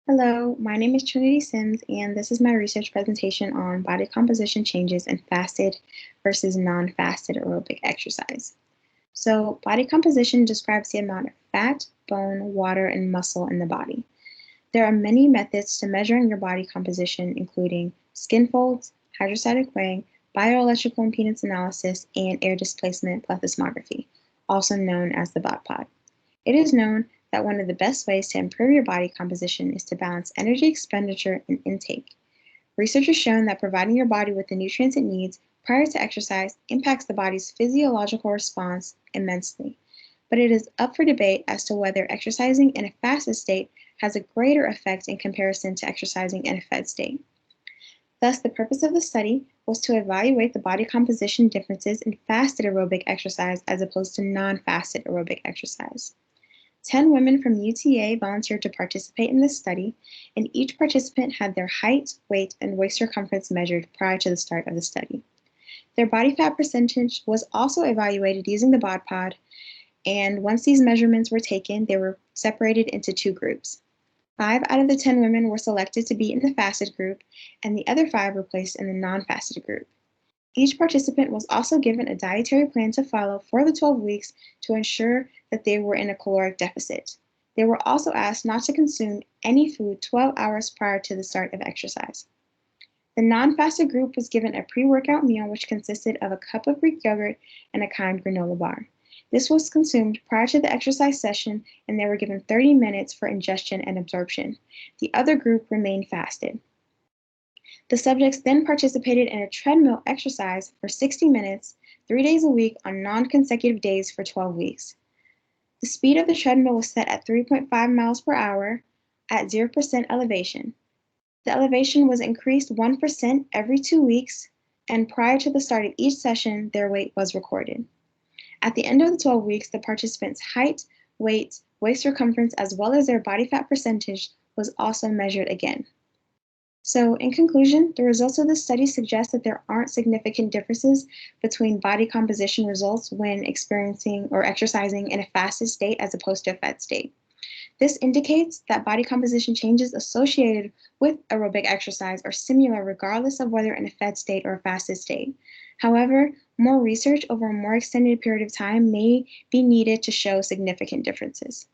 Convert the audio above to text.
Hello, my name is Trinity Sims, and this is my research presentation on body composition changes in fasted versus non-fasted aerobic exercise. So, body composition describes the amount of fat, bone, water, and muscle in the body. There are many methods to measuring your body composition, including skin folds, hydrostatic weighing, bioelectrical impedance analysis, and air displacement plethysmography, also known as the BODPOD. It is known that one of the best ways to improve your body composition is to balance energy expenditure and intake. Research has shown that providing your body with the nutrients it needs prior to exercise impacts the body's physiological response immensely. But it is up for debate as to whether exercising in a fasted state has a greater effect in comparison to exercising in a fed state. Thus, the purpose of the study was to evaluate the body composition differences in fasted aerobic exercise as opposed to non fasted aerobic exercise. 10 women from UTA volunteered to participate in this study, and each participant had their height, weight, and waist circumference measured prior to the start of the study. Their body fat percentage was also evaluated using the BODPOD, and once these measurements were taken, they were separated into two groups. 5 out of the 10 women were selected to be in the fasted group, and the other 5 were placed in the non-fasted group. Each participant was also given a dietary plan to follow for the 12 weeks to ensure that they were in a caloric deficit. They were also asked not to consume any food 12 hours prior to the start of exercise. The non-fasted group was given a pre-workout meal which consisted of a cup of Greek yogurt and a kind granola bar. This was consumed prior to the exercise session, and they were given 30 minutes for ingestion and absorption. The other group remained fasted. The subjects then participated in a treadmill exercise for 60 minutes, 3 days a week on non-consecutive days for 12 weeks. The speed of the treadmill was set at 3.5 miles per hour at 0% elevation. The elevation was increased 1% every 2 weeks, and prior to the start of each session, their weight was recorded. At the end of the 12 weeks, the participants' height, weight, waist circumference, as well as their body fat percentage was also measured again. So, in conclusion, the results of this study suggest that there aren't significant differences between body composition results when experiencing or exercising in a fasted state as opposed to a fed state. This indicates that body composition changes associated with aerobic exercise are similar regardless of whether in a fed state or a fasted state. However, more research over a more extended period of time may be needed to show significant differences.